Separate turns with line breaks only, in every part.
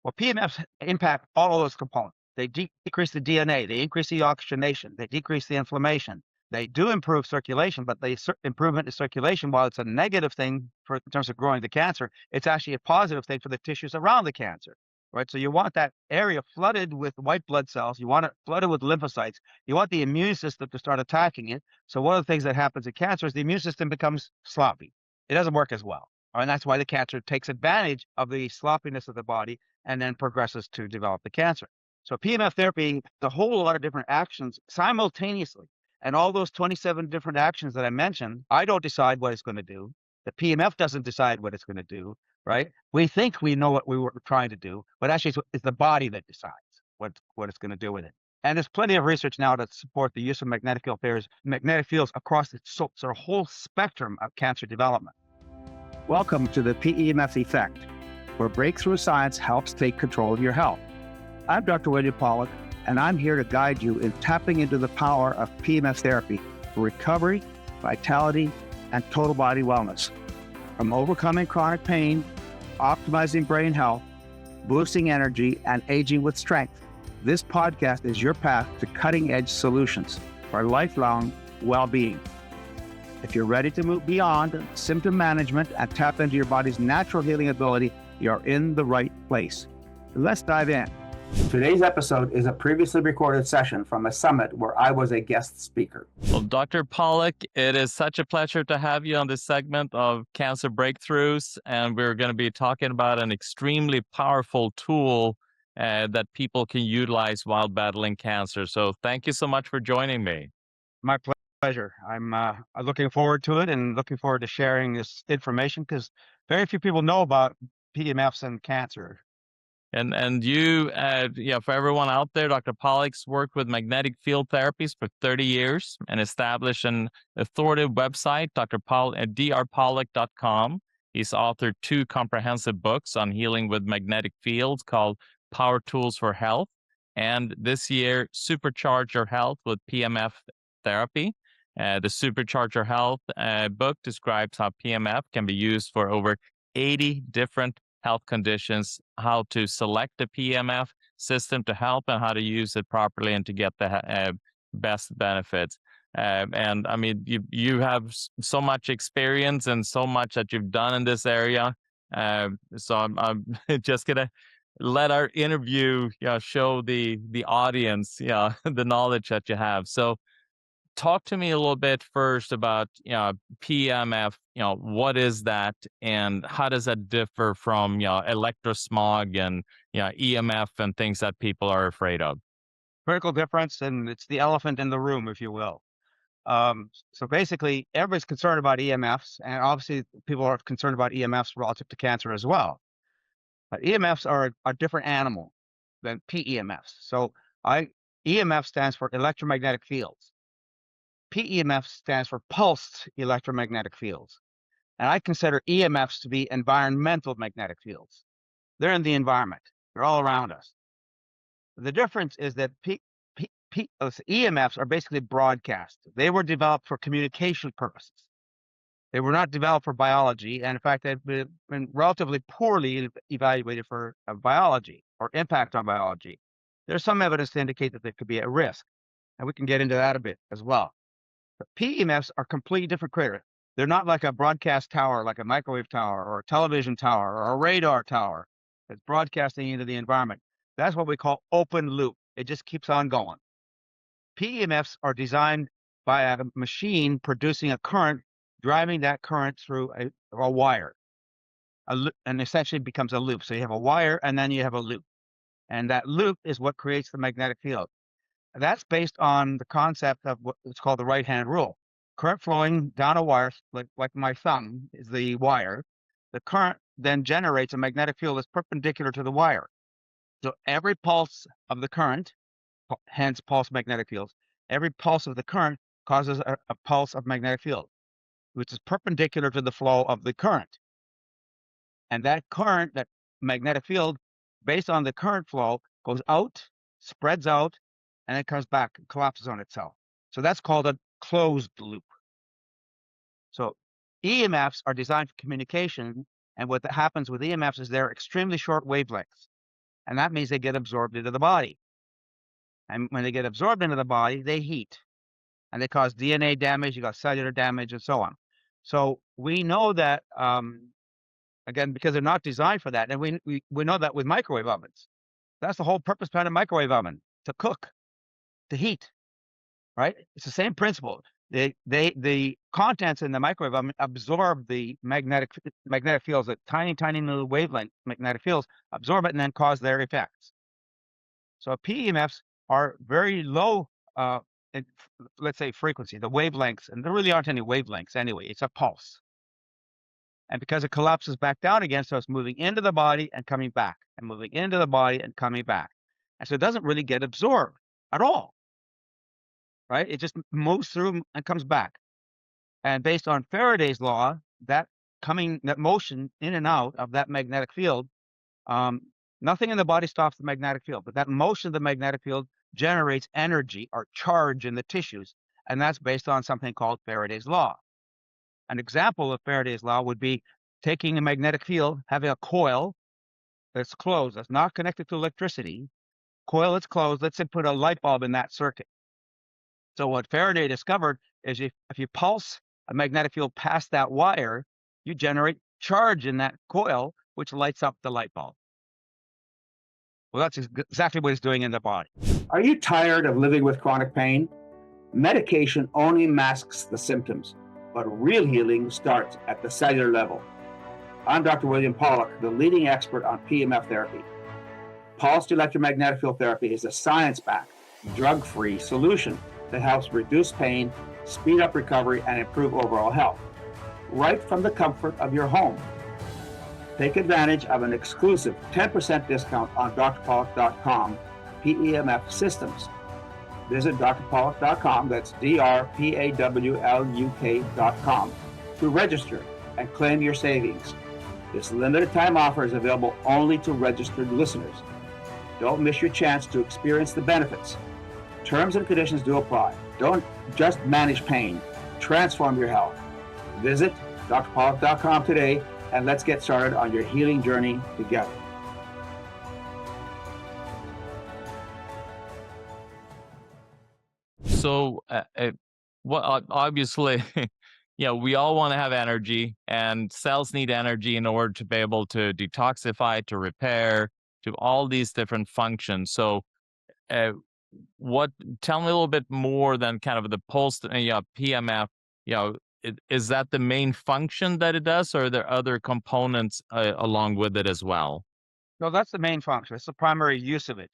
Well, PEMFs impact all of those components. They decrease the DNA, they increase the oxygenation, they decrease the inflammation. They do improve circulation, but the improvement in circulation, while it's a negative thing in terms of growing the cancer, it's actually a positive thing for the tissues around the cancer, right? So you want that area flooded with white blood cells. You want it flooded with lymphocytes. You want the immune system to start attacking it. So one of the things that happens in cancer is the immune system becomes sloppy. It doesn't work as well. And that's why the cancer takes advantage of the sloppiness of the body and then progresses to develop the cancer. So PEMF therapy has a whole lot of different actions simultaneously. And all those 27 different actions that I mentioned, I don't decide what it's going to do. The PEMF doesn't decide what it's going to do, right? We think we know what we were trying to do, but actually it's the body that decides what it's going to do with it. And there's plenty of research now to support the use of magnetic fields across the whole spectrum of cancer development.
Welcome to the PEMF Effect, where breakthrough science helps take control of your health. I'm Dr. William Pawluk, and I'm here to guide you in tapping into the power of PEMF therapy for recovery, vitality, and total body wellness. From overcoming chronic pain, optimizing brain health, boosting energy, and aging with strength, this podcast is your path to cutting-edge solutions for lifelong well-being. If you're ready to move beyond symptom management and tap into your body's natural healing ability, you're in the right place. Let's dive in. Today's episode is a previously recorded session from a summit where I was a guest speaker.
Well, Dr. Pawluk, it is such a pleasure to have you on this segment of Cancer Breakthroughs, and we're going to be talking about an extremely powerful tool that people can utilize while battling cancer. So thank you so much for joining me.
My pleasure. I'm looking forward to it and looking forward to sharing this information because very few people know about PEMFs and cancer.
And you, for everyone out there, Dr. Pawluk's worked with magnetic field therapies for 30 years and established an authoritative website, drpawluk.com. He's authored 2 comprehensive books on healing with magnetic fields called Power Tools for Health, and this year, Supercharge Your Health with PEMF Therapy. The Supercharge Your Health book describes how PEMF can be used for over 80 different health conditions, how to select the PEMF system to help, and how to use it properly and to get the best benefits. And I mean, you have so much experience and so much that you've done in this area. So I'm just gonna let our interview show the audience the knowledge that you have. So talk to me a little bit first about PEMF. What is that, and how does that differ from electrosmog and EMF and things that people are afraid of?
Critical difference, and it's the elephant in the room, if you will. So basically, everybody's concerned about EMFs, and obviously people are concerned about EMFs relative to cancer as well. But EMFs are a different animal than PEMFs. So EMF stands for electromagnetic fields. PEMF stands for pulsed electromagnetic fields. And I consider EMFs to be environmental magnetic fields. They're in the environment. They're all around us. The difference is that EMFs are basically broadcast. They were developed for communication purposes. They were not developed for biology. And in fact, they've been relatively poorly evaluated for biology or impact on biology. There's some evidence to indicate that there could be a risk. And we can get into that a bit as well. But PEMFs are completely different critters. They're not like a broadcast tower, like a microwave tower or a television tower or a radar tower that's broadcasting into the environment. That's what we call open loop. It just keeps on going. PEMFs are designed by a machine producing a current, driving that current through a wire, and essentially becomes a loop. So you have a wire and then you have a loop. And that loop is what creates the magnetic field. That's based on the concept of what's called the right-hand rule. Current flowing down a wire, like my thumb is the wire. The current then generates a magnetic field that's perpendicular to the wire. So every pulse of the current, hence pulse magnetic fields, every pulse of the current causes a pulse of magnetic field, which is perpendicular to the flow of the current. And that current, that magnetic field, based on the current flow, goes out, spreads out, and it comes back and collapses on itself. So that's called a closed loop. So EMFs are designed for communication, and what happens with EMFs is they're extremely short wavelengths. And that means they get absorbed into the body. And when they get absorbed into the body, they heat. And they cause DNA damage, you got cellular damage, and so on. So we know that, again, because they're not designed for that. And we know that with microwave ovens. That's the whole purpose behind a microwave oven, to cook, to heat, right? It's the same principle. The contents in the microwave oven absorb the magnetic fields, the tiny little wavelength magnetic fields, absorb it and then cause their effects. So PEMFs are very low, let's say frequency, the wavelengths, and there really aren't any wavelengths anyway. It's a pulse. And because it collapses back down again, so it's moving into the body and coming back, and moving into the body and coming back. And so it doesn't really get absorbed at all, right? It just moves through and comes back. And based on Faraday's law, that motion in and out of that magnetic field, nothing in the body stops the magnetic field, but that motion of the magnetic field generates energy or charge in the tissues. And that's based on something called Faraday's law. An example of Faraday's law would be taking a magnetic field, having a coil that's closed, that's not connected to electricity, coil that's closed, let's say put a light bulb in that circuit. So what Faraday discovered is if you pulse a magnetic field past that wire, you generate charge in that coil, which lights up the light bulb. Well, that's exactly what it's doing in the body.
Are you tired of living with chronic pain? Medication only masks the symptoms, but real healing starts at the cellular level. I'm Dr. William Pawluk, the leading expert on PEMF therapy. Pulsed electromagnetic field therapy is a science-backed, drug-free solution that helps reduce pain, speed up recovery, and improve overall health, right from the comfort of your home. Take advantage of an exclusive 10% discount on drpawluk.com PEMF systems. Visit drpawluk.com, that's drpawluk.com, to register and claim your savings. This limited time offer is available only to registered listeners. Don't miss your chance to experience the benefits. Terms and conditions do apply. Don't just manage pain, transform your health. Visit drpawluk.com today and let's get started on your healing journey together.
So, well, obviously, we all want to have energy, and cells need energy in order to be able to detoxify, to repair, to all these different functions. So, tell me a little bit more than kind of the pulsed PEMF. Is that the main function that it does, or are there other components along with it as well?
No, that's the main function. It's the primary use of it.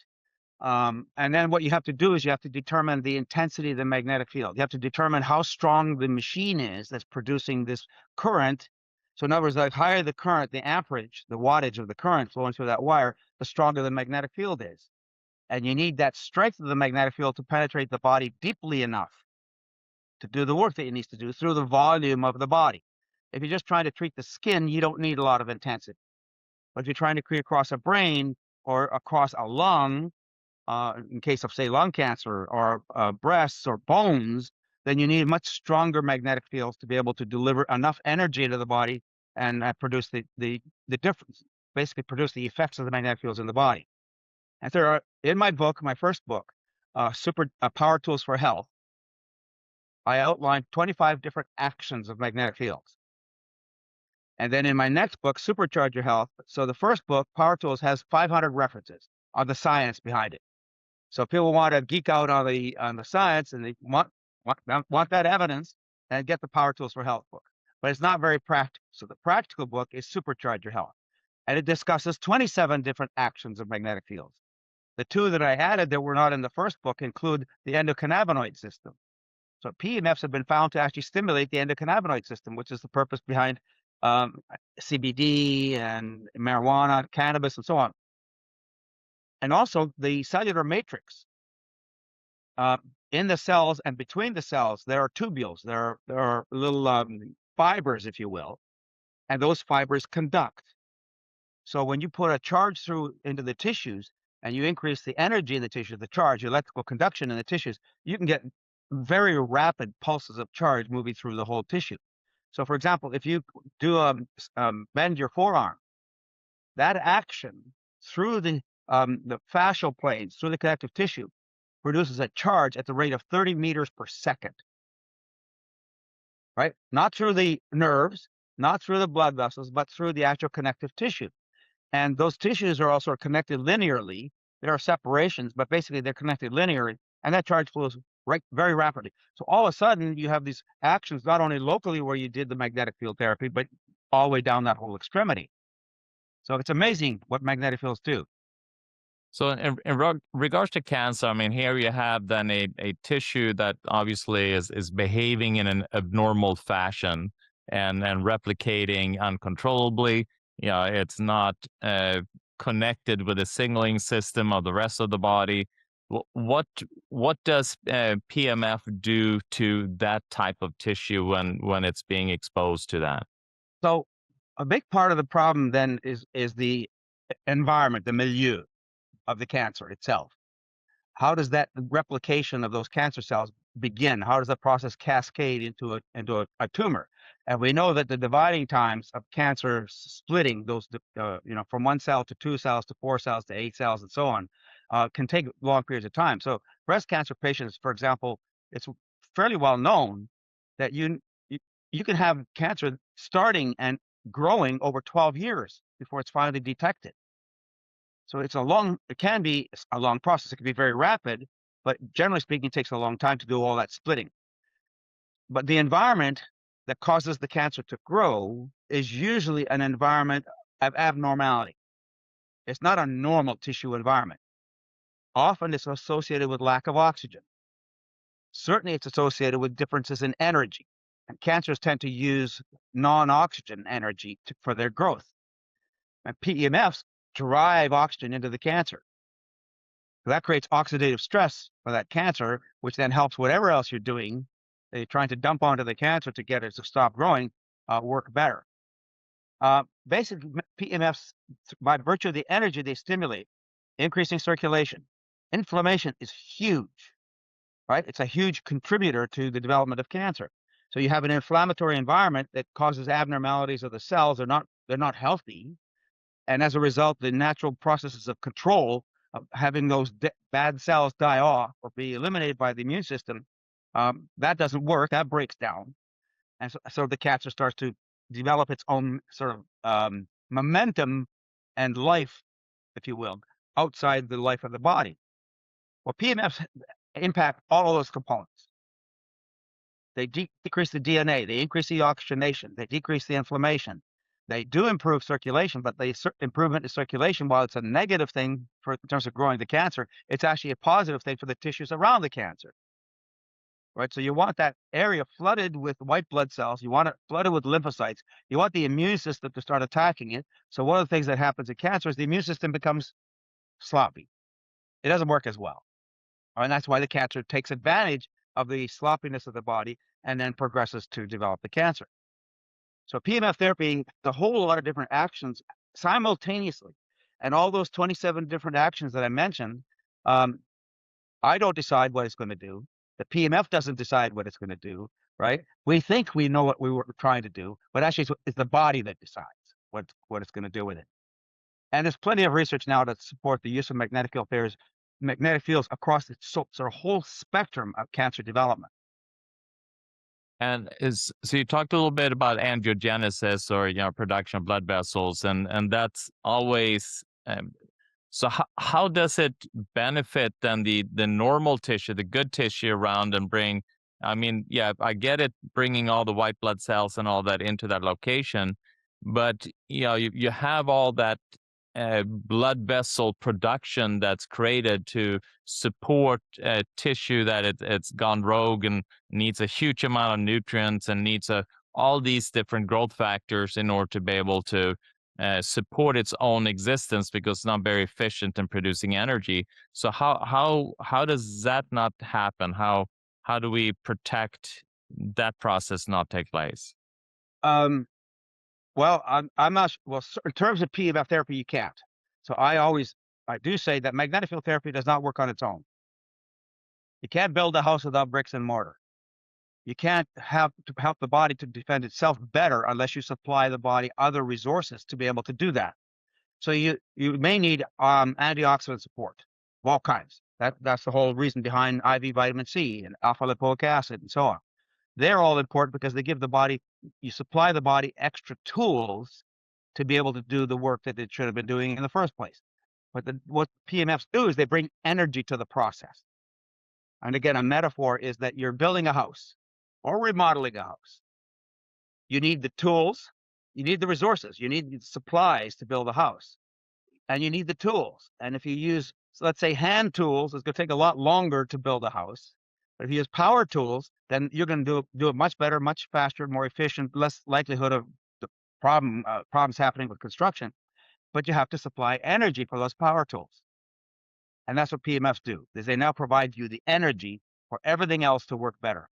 And then what you have to do is you have to determine the intensity of the magnetic field. You have to determine how strong the machine is that's producing this current. So in other words, the higher the current, the amperage, the wattage of the current flowing through that wire, the stronger the magnetic field is. And you need that strength of the magnetic field to penetrate the body deeply enough to do the work that it needs to do through the volume of the body. If you're just trying to treat the skin, you don't need a lot of intensity. But if you're trying to create across a brain or across a lung, in case of, say, lung cancer or breasts or bones, then you need much stronger magnetic fields to be able to deliver enough energy to the body and produce the difference, basically produce the effects of the magnetic fields in the body. And there are, in my book, my first book, Power Tools for Health, I outlined 25 different actions of magnetic fields. And then in my next book, Supercharge Your Health, so the first book, Power Tools, has 500 references on the science behind it. So if people want to geek out on the science and they want that evidence, then get the Power Tools for Health book. But it's not very practical. So the practical book is Supercharge Your Health. And it discusses 27 different actions of magnetic fields. The two that I added that were not in the first book include the endocannabinoid system. So PEMFs have been found to actually stimulate the endocannabinoid system, which is the purpose behind CBD and marijuana, cannabis, and so on. And also the cellular matrix. In the cells and between the cells, there are tubules. There are little fibers, if you will, and those fibers conduct. So when you put a charge through into the tissues and you increase the energy in the tissue, the charge, electrical conduction in the tissues, you can get very rapid pulses of charge moving through the whole tissue. So for example, if you do bend your forearm, that action through the the fascial planes through the connective tissue produces a charge at the rate of 30 meters per second, right? Not through the nerves, not through the blood vessels, but through the actual connective tissue. And those tissues are also connected linearly. There are separations, but basically they're connected linearly, and that charge flows very rapidly. So all of a sudden, you have these actions not only locally where you did the magnetic field therapy, but all the way down that whole extremity. So it's amazing what magnetic fields do.
So in regards to cancer, I mean, here you have then a tissue that obviously is behaving in an abnormal fashion and replicating uncontrollably. You know, it's not connected with the signaling system of the rest of the body. What does PMF do to that type of tissue when it's being exposed to that?
So a big part of the problem then is the environment, the milieu of the cancer itself. How does that replication of those cancer cells begin? How does the process cascade into a tumor? And we know that the dividing times of cancer splitting those, from 1 cell to 2 cells to 4 cells to 8 cells and so on, can take long periods of time. So breast cancer patients, for example, it's fairly well known that you can have cancer starting and growing over 12 years before it's finally detected. So it can be a long process. It can be very rapid, but generally speaking, it takes a long time to do all that splitting. But the environment that causes the cancer to grow is usually an environment of abnormality. It's not a normal tissue environment. Often it's associated with lack of oxygen. Certainly it's associated with differences in energy. And cancers tend to use non-oxygen energy for their growth. And PEMFs drive oxygen into the cancer. So that creates oxidative stress for that cancer, which then helps whatever else you're doing, that you're trying to dump onto the cancer to get it to stop growing, work better. Basically, PEMFs, by virtue of the energy they stimulate, increasing circulation. Inflammation is huge, right? It's a huge contributor to the development of cancer. So you have an inflammatory environment that causes abnormalities of the cells. They're not healthy. And as a result, the natural processes of control of having those bad cells die off or be eliminated by the immune system, that doesn't work. That breaks down. And so the cancer starts to develop its own sort of momentum and life, if you will, outside the life of the body. Well, PMFs impact all of those components. They decrease the DNA. They increase the oxygenation. They decrease the inflammation. They do improve circulation, but the improvement in circulation, while it's a negative thing in terms of growing the cancer, it's actually a positive thing for the tissues around the cancer. Right? So you want that area flooded with white blood cells. You want it flooded with lymphocytes. You want the immune system to start attacking it. So one of the things that happens in cancer is the immune system becomes sloppy. It doesn't work as well. And that's why the cancer takes advantage of the sloppiness of the body and then progresses to develop the cancer. So PMF therapy, a whole lot of different actions simultaneously. And all those 27 different actions that I mentioned, I don't decide what it's going to do. The PMF doesn't decide what it's going to do, right? We think we know what we were trying to do, but actually it's the body that decides what it's going to do with it. And there's plenty of research now to support the use of magnetic fields across the sort of whole spectrum of cancer development.
And so you talked a little bit about angiogenesis, or production of blood vessels, and that's always so how does it benefit then the normal tissue, the good tissue around, and bring? I mean, yeah, I get it, bringing all the white blood cells and all that into that location, but you have all that blood vessel production that's created to support tissue that it's gone rogue and needs a huge amount of nutrients and needs all these different growth factors in order to be able to support its own existence, because it's not very efficient in producing energy. So how does that not happen? How do we protect that process not take place?
Well, I'm not well in terms of PMF therapy, you can't. So I do say that magnetic field therapy does not work on its own. You can't build a house without bricks and mortar. You can't have to help the body to defend itself better unless you supply the body other resources to be able to do that. So you may need antioxidant support of all kinds. That's the whole reason behind IV vitamin C and alpha lipoic acid and so on. They're all important because they give the body, you supply the body extra tools to be able to do the work that it should have been doing in the first place. But what PMFs do is they bring energy to the process. And again, a metaphor is that you're building a house or remodeling a house. You need the tools, you need the resources, you need the supplies to build a house, and you need the tools. And if you use, so let's say, hand tools, it's going to take a lot longer to build a house. But if you use power tools, then you're going to do it much better, much faster, more efficient, less likelihood of the problems happening with construction. But you have to supply energy for those power tools. And that's what PMFs do, is they now provide you the energy for everything else to work better.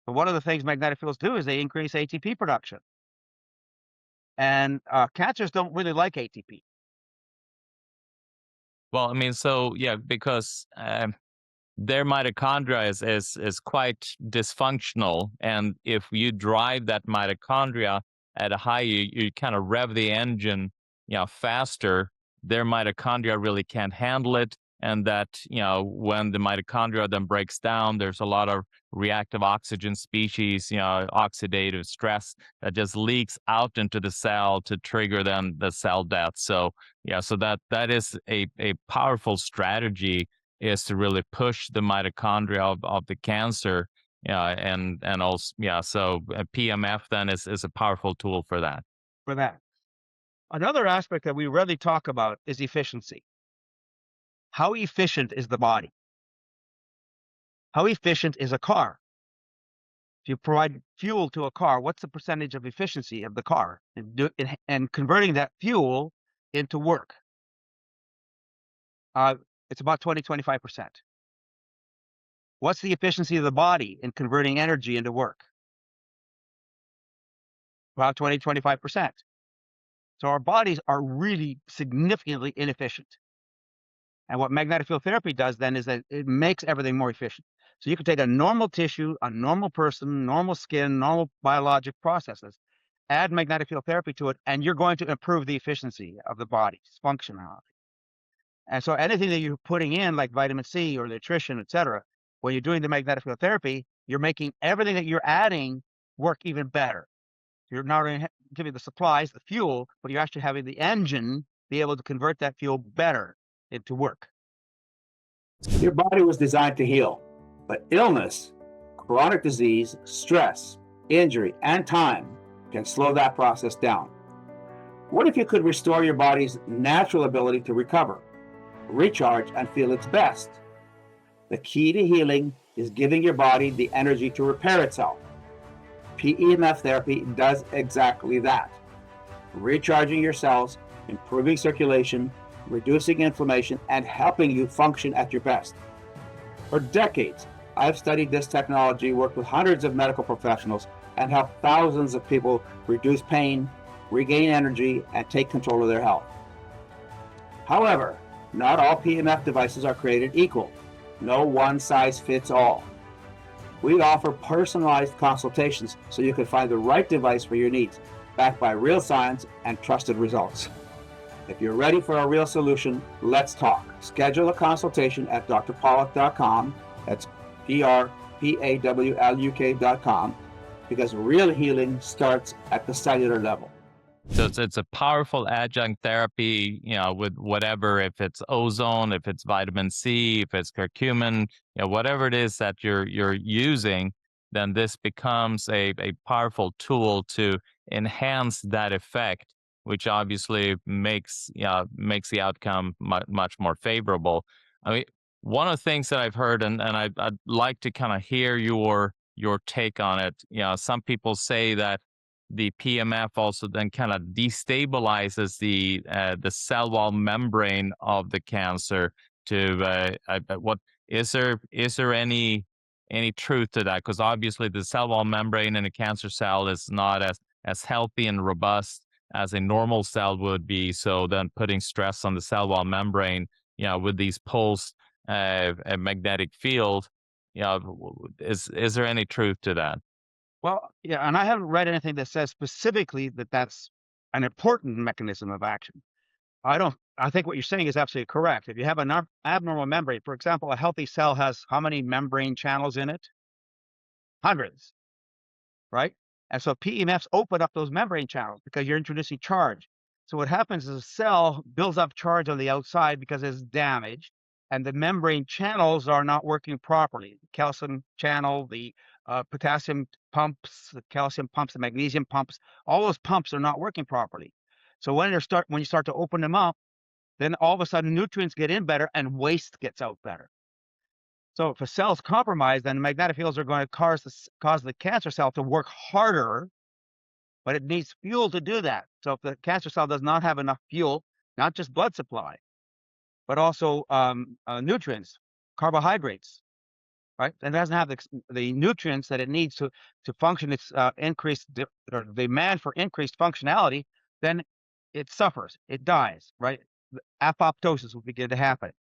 But one of the things magnetic fields do is they increase ATP production. And cancers don't really like ATP.
Well, I mean, so yeah, because their mitochondria is quite dysfunctional, and if you drive that mitochondria at a high, you kind of rev the engine, faster. Their mitochondria really can't handle it, and that when the mitochondria then breaks down, there's a lot of reactive oxygen species, oxidative stress that just leaks out into the cell to trigger then the cell death. So so that is a powerful strategy, is to really push the mitochondria of the cancer. And also, so PMF then is a powerful tool for that.
For that. Another aspect that we rarely talk about is efficiency. How efficient is the body? How efficient is a car? If you provide fuel to a car, what's the percentage of efficiency of the car? And converting that fuel into work. It's about 20-25%. What's the efficiency of the body in converting energy into work? About 20-25%. So our bodies are really significantly inefficient. And what magnetic field therapy does then is that it makes everything more efficient. So you can take a normal tissue, a normal person, normal skin, normal biologic processes, add magnetic field therapy to it, and you're going to improve the efficiency of the body's functionality. And so anything that you're putting in, like vitamin C or nutrition, et cetera, when you're doing the magnetic field therapy, you're making everything that you're adding work even better. You're not only giving the supplies, the fuel, but you're actually having the engine be able to convert that fuel better into work.
Your body was designed to heal, but illness, chronic disease, stress, injury, and time can slow that process down. What if you could restore your body's natural ability to recover, recharge, and feel its best? The key to healing is giving your body the energy to repair itself. PEMF therapy does exactly that. Recharging your cells, improving circulation, reducing inflammation, and helping you function at your best. For decades, I've studied this technology, worked with hundreds of medical professionals, and helped thousands of people reduce pain, regain energy, and take control of their health. However, not all PEMF devices are created equal. No one size fits all. We offer personalized consultations so you can find the right device for your needs, backed by real science and trusted results. If you're ready for a real solution, let's talk. Schedule a consultation at drpawluk.com. That's drpawluk.com, because real healing starts at the cellular level.
So it's a powerful adjunct therapy, with whatever, if it's ozone, if it's vitamin C, if it's curcumin, whatever it is that you're using, then this becomes a powerful tool to enhance that effect, which obviously makes the outcome much more favorable. I mean, one of the things that I've heard, and I'd like to kind of hear your take on it. Some people say that the PMF also then kind of destabilizes the cell wall membrane of the cancer. What is there any truth to that? Because obviously the cell wall membrane in a cancer cell is not as healthy and robust as a normal cell would be. So then putting stress on the cell wall membrane, with these pulsed magnetic field, is there any truth to that?
Well, yeah, and I haven't read anything that says specifically that that's an important mechanism of action. I think what you're saying is absolutely correct. If you have an abnormal membrane, for example, a healthy cell has how many membrane channels in it? Hundreds, right? And so PEMFs open up those membrane channels because you're introducing charge. So what happens is a cell builds up charge on the outside because it's damaged, and the membrane channels are not working properly. The calcium channel, the potassium pumps, the calcium pumps, the magnesium pumps, all those pumps are not working properly. So when you start to open them up, then all of a sudden nutrients get in better and waste gets out better. So if a cell is compromised, then magnetic fields are going to cause the cancer cell to work harder, but it needs fuel to do that. So if the cancer cell does not have enough fuel, not just blood supply, but also nutrients, carbohydrates, right? And it doesn't have the nutrients that it needs to function its or demand for increased functionality, then it suffers, it dies, right? Apoptosis will begin to happen.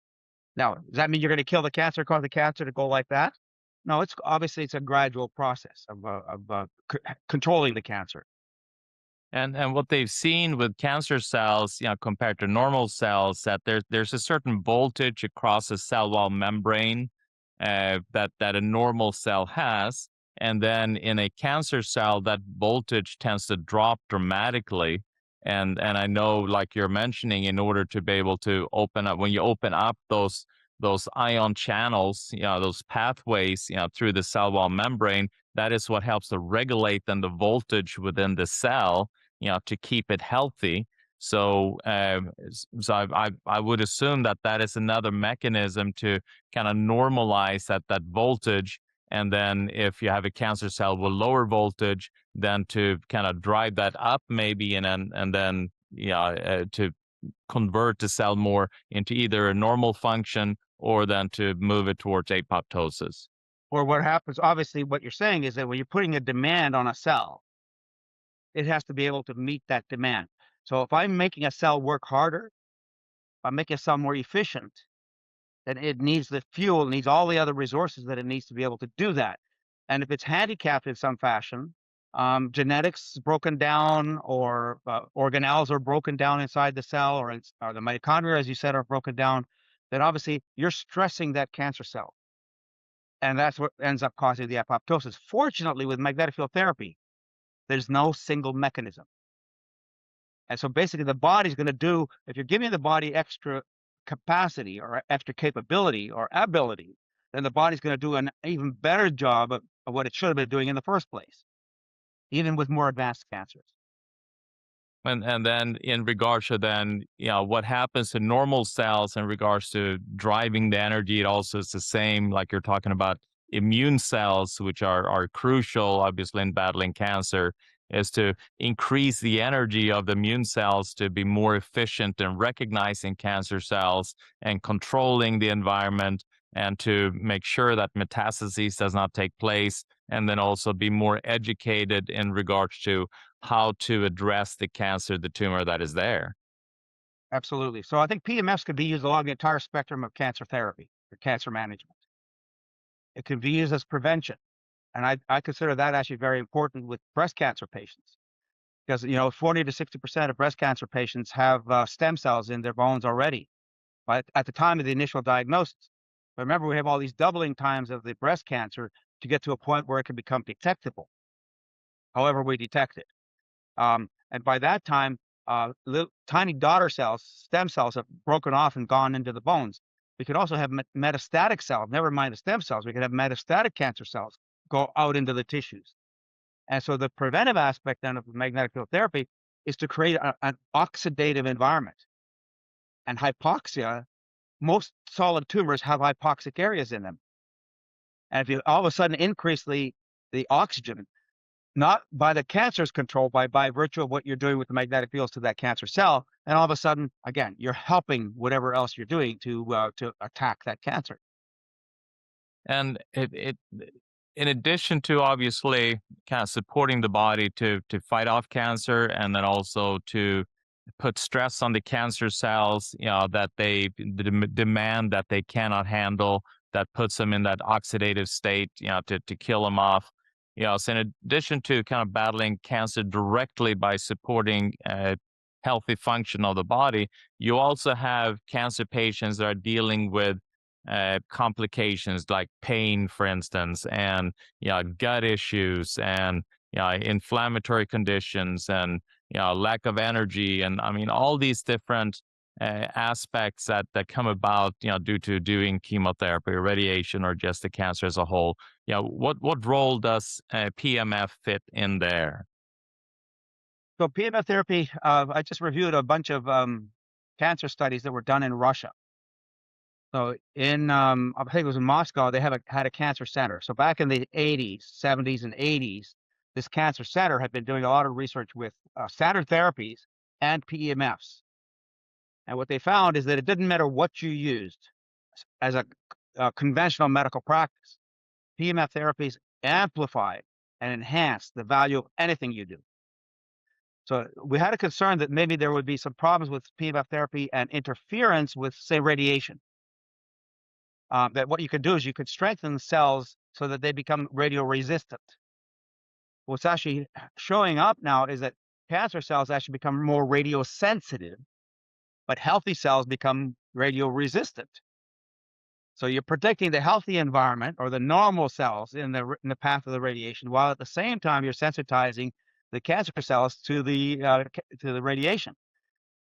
Now, does that mean you're going to kill the cancer, cause the cancer to go like that? No, it's obviously it's a gradual process of controlling the cancer.
And what they've seen with cancer cells, compared to normal cells, that there's a certain voltage across the cell wall membrane that a normal cell has, and then in a cancer cell, that voltage tends to drop dramatically. And I know, like you're mentioning, in order to be able to open up, when you open up those ion channels, those pathways, through the cell wall membrane, that is what helps to regulate then the voltage within the cell, to keep it healthy. So, I would assume that is another mechanism to kind of normalize that voltage. And then if you have a cancer cell with lower voltage, then to kind of drive that up maybe, and then to convert the cell more into either a normal function or then to move it towards apoptosis.
Or what happens, obviously, what you're saying is that when you're putting a demand on a cell, it has to be able to meet that demand. So if I'm making a cell work harder, if I'm making a cell more efficient, then it needs the fuel, needs all the other resources that it needs to be able to do that. And if it's handicapped in some fashion, genetics broken down, or organelles are broken down inside the cell, or the mitochondria, as you said, are broken down, then obviously you're stressing that cancer cell. And that's what ends up causing the apoptosis. Fortunately, with magnetic field therapy, there's no single mechanism. And so basically the body's going to do, if you're giving the body extra capacity or extra capability or ability, then the body's going to do an even better job of what it should have been doing in the first place, even with more advanced cancers.
And then in regards to then, what happens to normal cells in regards to driving the energy, it also is the same, like you're talking about immune cells, which are crucial, obviously, in battling cancer, is to increase the energy of the immune cells to be more efficient in recognizing cancer cells and controlling the environment, and to make sure that metastasis does not take place, and then also be more educated in regards to how to address the cancer, the tumor that is there.
Absolutely. So I think PMFs could be used along the entire spectrum of cancer therapy or cancer management. It can be used as prevention. And I consider that actually very important with breast cancer patients, because 40 to 60% of breast cancer patients have stem cells in their bones already, but at the time of the initial diagnosis. But remember, we have all these doubling times of the breast cancer to get to a point where it can become detectable. However, we detect it, and by that time, little tiny daughter cells, stem cells, have broken off and gone into the bones. We could also have metastatic cells. Never mind the stem cells. We could have metastatic cancer cells go out into the tissues. And so the preventive aspect then of magnetic field therapy is to create an oxidative environment. And hypoxia, most solid tumors have hypoxic areas in them. And if you all of a sudden increase the oxygen, not by the cancer's control, by virtue of what you're doing with the magnetic fields to that cancer cell, and all of a sudden, again, you're helping whatever else you're doing to attack that cancer.
And it in addition to obviously kind of supporting the body to fight off cancer, and then also to put stress on the cancer cells, that they demand that they cannot handle, that puts them in that oxidative state, to kill them off. So in addition to kind of battling cancer directly by supporting healthy function of the body. You also have cancer patients that are dealing with complications like pain, for instance, and gut issues, and inflammatory conditions, and lack of energy, and I mean all these different aspects that come about due to doing chemotherapy or radiation or just the cancer as a whole. What role does PMF fit in there?
So PEMF therapy, I just reviewed a bunch of cancer studies that were done in Russia. So I think it was in Moscow, they had a cancer center. So back in the 80s, 70s, and 80s, this cancer center had been doing a lot of research with standard therapies and PEMFs. And what they found is that it didn't matter what you used as a conventional medical practice. PEMF therapies amplified and enhanced the value of anything you do. So we had a concern that maybe there would be some problems with PEMF therapy and interference with, say, radiation. That what you could do is you could strengthen the cells so that they become radio resistant. What's actually showing up now is that cancer cells actually become more radio sensitive, but healthy cells become radio resistant. So you're protecting the healthy environment or the normal cells in the path of the radiation, while at the same time you're sensitizing the cancer cells to the radiation.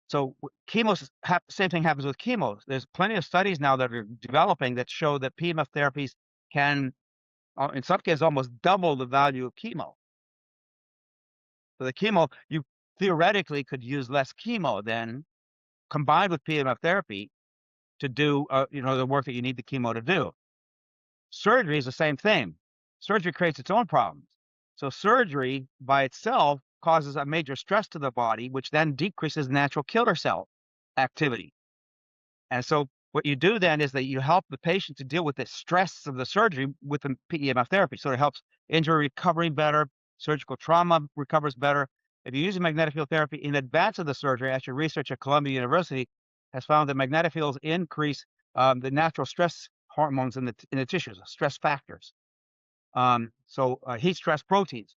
So same thing happens with chemo. There's plenty of studies now that are developing that show that PEMF therapies can, in some cases, almost double the value of chemo. So the chemo, you theoretically could use less chemo then, combined with PEMF therapy, to do the work that you need the chemo to do. Surgery is the same thing. Surgery creates its own problems. So surgery by itself causes a major stress to the body, which then decreases natural killer cell activity. And so what you do then is that you help the patient to deal with the stress of the surgery with the PEMF therapy. So it helps injury recovery better, surgical trauma recovers better. If you're using magnetic field therapy in advance of the surgery, actually research at Columbia University has found that magnetic fields increase the natural stress hormones in the tissues, stress factors. Heat stress proteins.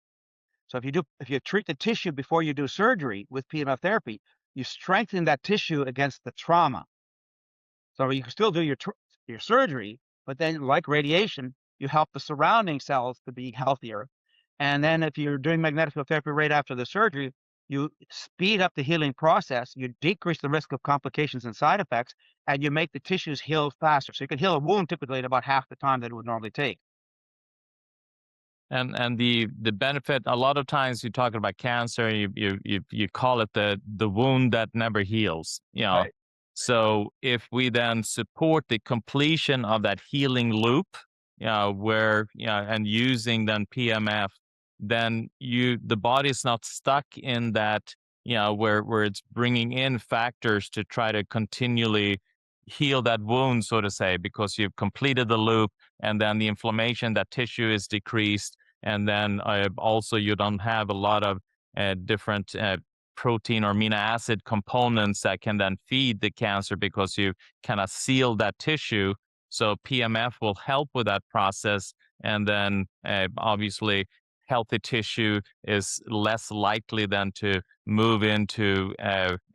So if you treat the tissue before you do surgery with PEMF therapy, you strengthen that tissue against the trauma. So you can still do your surgery, but then like radiation, you help the surrounding cells to be healthier. And then if you're doing magnetic field therapy right after the surgery, you speed up the healing process, you decrease the risk of complications and side effects, and you make the tissues heal faster. So you can heal a wound typically in about half the time that it would normally take.
And the benefit, a lot of times you talk about cancer, you call it the wound that never heals.
Right.
So if we then support the completion of that healing loop, where and using then PMF, then the body is not stuck in that, where it's bringing in factors to try to continually heal that wound, so to say, because you've completed the loop, and then the inflammation, that tissue is decreased, and then also you don't have a lot of different protein or amino acid components that can then feed the cancer because you kind of seal that tissue. So PMF will help with that process, and then obviously healthy tissue is less likely than to move into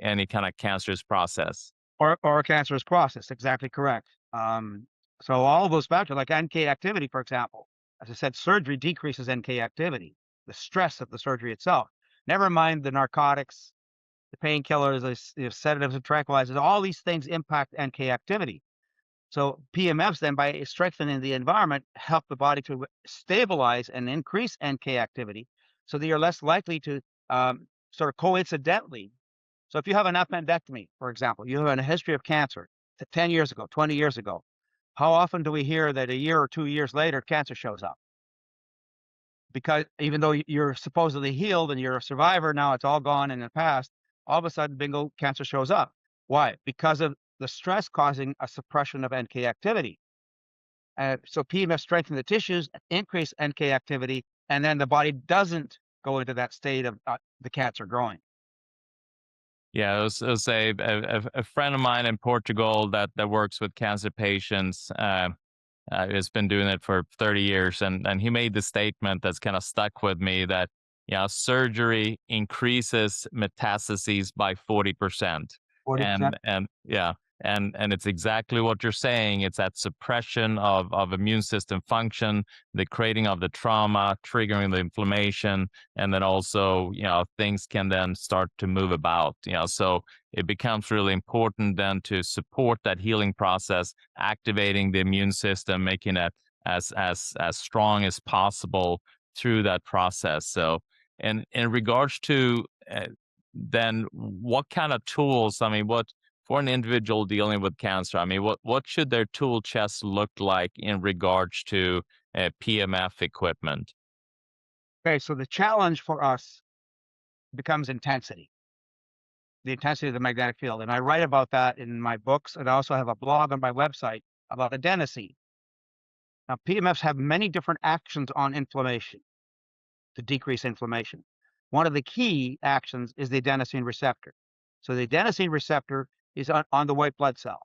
any kind of cancerous process.
Or a cancerous process, exactly correct. So all of those factors, like NK activity, for example, as I said, surgery decreases NK activity, the stress of the surgery itself. Never mind the narcotics, the painkillers, the sedatives and tranquilizers, all these things impact NK activity. So PMFs then, by strengthening the environment, help the body to stabilize and increase NK activity so that you're less likely to sort of coincidentally. So if you have an appendectomy, for example, you have a history of cancer 10 years ago, 20 years ago, how often do we hear that a year or 2 years later, cancer shows up? Because even though you're supposedly healed and you're a survivor, now it's all gone in the past, all of a sudden, bingo, cancer shows up. Why? Because of the stress causing a suppression of NK activity. So PMF strengthens the tissues, increase NK activity, and then the body doesn't go into that state of the cancer growing.
Yeah, it was a friend of mine in Portugal that works with cancer patients. Has been doing it for 30 years, and he made the statement that's kind of stuck with me, that surgery increases metastases by 40%.
40%.
And yeah, and it's exactly what you're saying. It's that suppression of immune system function, the creating of the trauma, triggering the inflammation, and then also, things can then start to move about. So it becomes really important then to support that healing process, activating the immune system, making it as strong as possible through that process. So, and in regards to then what kind of tools, what for an individual dealing with cancer, what should their tool chest look like in regards to PMF equipment?
Okay, so the challenge for us becomes intensity, the intensity of the magnetic field. And I write about that in my books, and I also have a blog on my website about adenosine. Now, PMFs have many different actions on inflammation to decrease inflammation. One of the key actions is the adenosine receptor. So the adenosine receptor is on the white blood cell.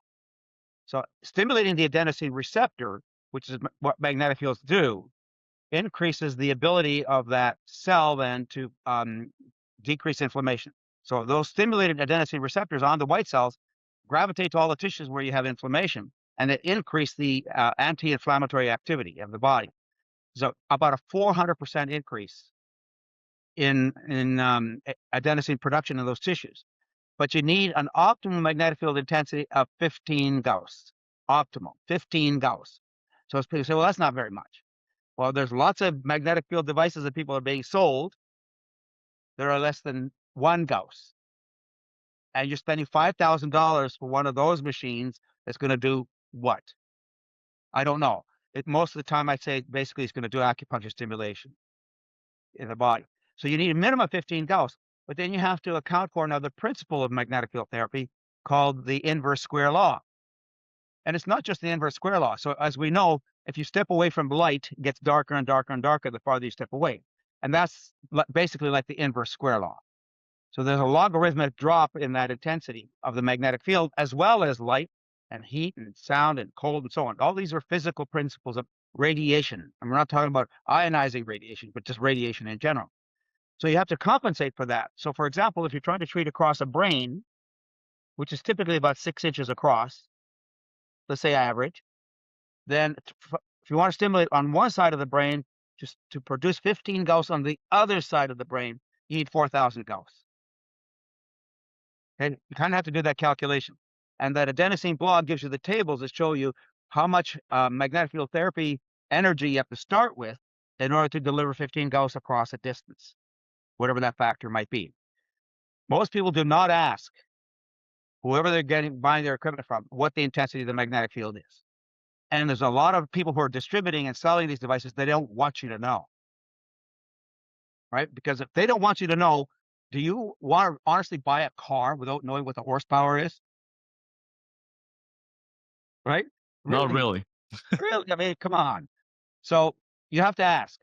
So stimulating the adenosine receptor, which is what magnetic fields do, increases the ability of that cell then to decrease inflammation. So those stimulated adenosine receptors on the white cells gravitate to all the tissues where you have inflammation, and it increase the anti-inflammatory activity of the body. So about a 400% increase in adenosine production in those tissues. But you need an optimal magnetic field intensity of 15 Gauss. Optimal, 15 Gauss. So people say, well, that's not very much. Well, there's lots of magnetic field devices that people are being sold. There are less than 1 Gauss. And you're spending $5,000 for one of those machines that's going to do what? I don't know. Most of the time, I'd say basically it's going to do acupuncture stimulation in the body. So you need a minimum of 15 Gauss. But then you have to account for another principle of magnetic field therapy called the inverse square law. And it's not just the inverse square law. So as we know, if you step away from light, it gets darker and darker and darker the farther you step away. And that's basically like the inverse square law. So there's a logarithmic drop in that intensity of the magnetic field, as well as light and heat and sound and cold and so on. All these are physical principles of radiation. And we're not talking about ionizing radiation, but just radiation in general. So you have to compensate for that. So for example, if you're trying to treat across a brain, which is typically about 6 inches across, let's say average, then if you want to stimulate on one side of the brain, just to produce 15 Gauss on the other side of the brain, you need 4,000 Gauss. Okay, you kind of have to do that calculation. And that adenosine blog gives you the tables that show you how much magnetic field therapy energy you have to start with in order to deliver 15 Gauss across a distance, whatever that factor might be. Most people do not ask whoever they're buying their equipment from what the intensity of the magnetic field is. And there's a lot of people who are distributing and selling these devices, they don't want you to know. Right? Because if they don't want you to know, do you want to honestly buy a car without knowing what the horsepower is? Right?
No, really.
Really? I mean, come on. So you have to ask.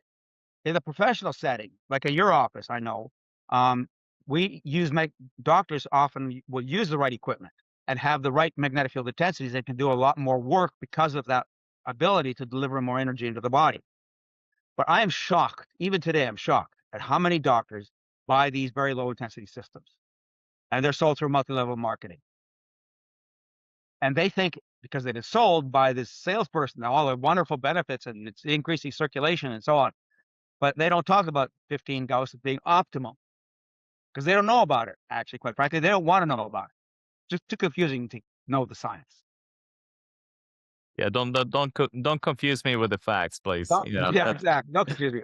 In the professional setting, like in your office, I know, doctors often will use the right equipment and have the right magnetic field intensities. They can do a lot more work because of that ability to deliver more energy into the body. But I am shocked, even today, I'm shocked at how many doctors buy these very low intensity systems. And they're sold through multi-level marketing. And they think because they've been sold by this salesperson, all the wonderful benefits and it's increasing circulation and so on. But they don't talk about 15 Gauss as being optimal because they don't know about it, actually, quite frankly. They don't want to know about it. Just too confusing to know the science.
Yeah, don't confuse me with the facts, please.
Yeah, exactly. Don't confuse me.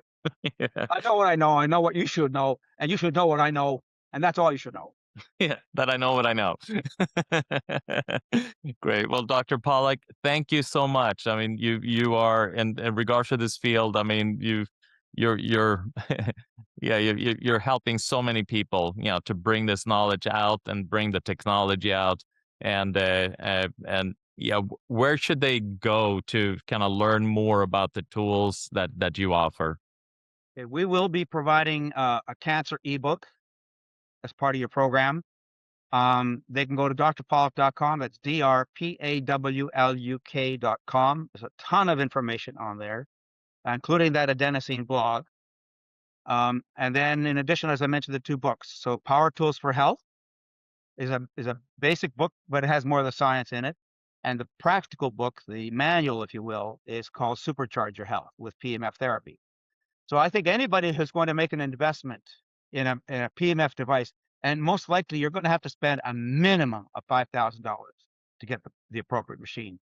Yeah.
I know what I know. I know what you should know, and you should know what I know, and that's all you should know.
Yeah, that I know what I know. Great. Well, Dr. Pawluk, thank you so much. I mean, you are in regards to this field. I mean, you're yeah, you're helping so many people, to bring this knowledge out and bring the technology out, and yeah, where should they go to kind of learn more about the tools that you offer?
Okay, we will be providing a cancer ebook as part of your program. They can go to drpawluk.com. That's drpawluk.com. There's a ton of information on there, including that adenosine blog. And then in addition, as I mentioned, the 2 books. So Power Tools for Health is a basic book, but it has more of the science in it. And the practical book, the manual, if you will, is called Supercharge Your Health with PEMF therapy. So I think anybody who's going to make an investment in a PEMF device, and most likely you're going to have to spend a minimum of $5,000 to get the appropriate machine.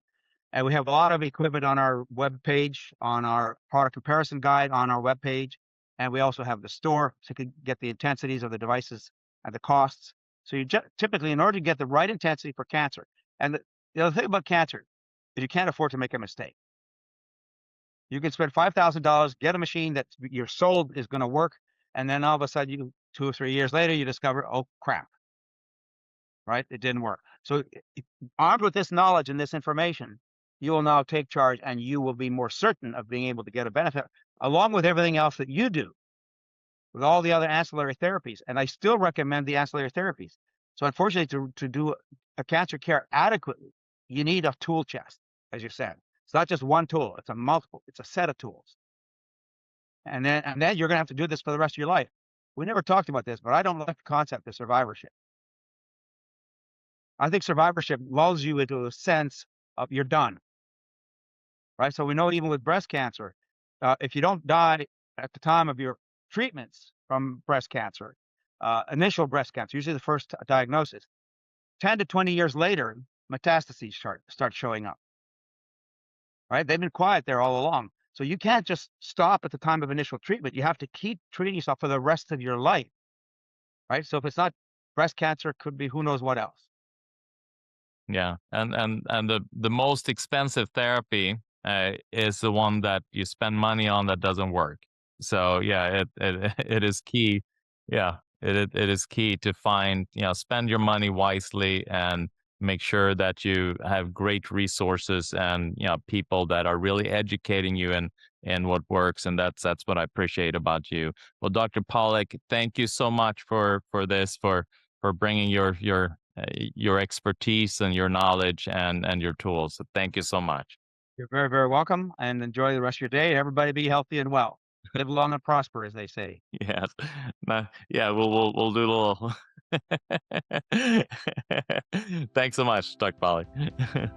And we have a lot of equipment on our web page, on our product comparison guide on our web page. And we also have the store, so you can get the intensities of the devices and the costs. So you typically, in order to get the right intensity for cancer, and the other thing about cancer is you can't afford to make a mistake. You can spend $5,000, get a machine that you're sold is going to work, and then all of a sudden, 2 or 3 years later, you discover, oh crap, right? It didn't work. So armed with this knowledge and this information, you will now take charge, and you will be more certain of being able to get a benefit, along with everything else that you do, with all the other ancillary therapies. And I still recommend the ancillary therapies. So unfortunately, to do a cancer care adequately, you need a tool chest, as you said. It's not just one tool, it's a set of tools. And then you're going to have to do this for the rest of your life. We never talked about this, but I don't like the concept of survivorship. I think survivorship lulls you into a sense of you're done, right? So we know even with breast cancer, if you don't die at the time of your treatments from breast cancer, initial breast cancer, usually the first diagnosis, 10 to 20 years later, metastases start showing up, right? They've been quiet there all along. So you can't just stop at the time of initial treatment. You have to keep treating yourself for the rest of your life, right? So if it's not breast cancer, it could be who knows what else.
Yeah, and the most expensive therapy is the one that you spend money on that doesn't work. So yeah, it is key. Yeah, it is key to find, spend your money wisely and make sure that you have great resources and people that are really educating you in what works. And that's what I appreciate about you. Well, Dr. Pawluk, thank you so much for this, for bringing your expertise and your knowledge and your tools. So thank you so much.
You're very, very welcome, and enjoy the rest of your day. Everybody be healthy and well. Live long and prosper, as they say.
Yes. Yeah, we'll do a little. Thanks so much, Dr. Pawluk.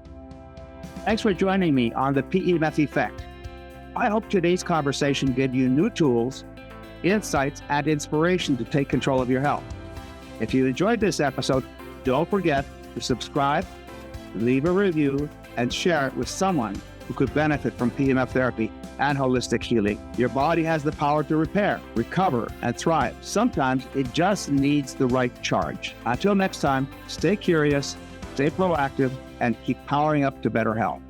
Thanks for joining me on the PEMF Effect. I hope today's conversation gave you new tools, insights, and inspiration to take control of your health. If you enjoyed this episode, don't forget to subscribe, leave a review, and share it with someone who could benefit from PEMF therapy and holistic healing. Your body has the power to repair, recover, and thrive. Sometimes it just needs the right charge. Until next time, stay curious, stay proactive, and keep powering up to better health.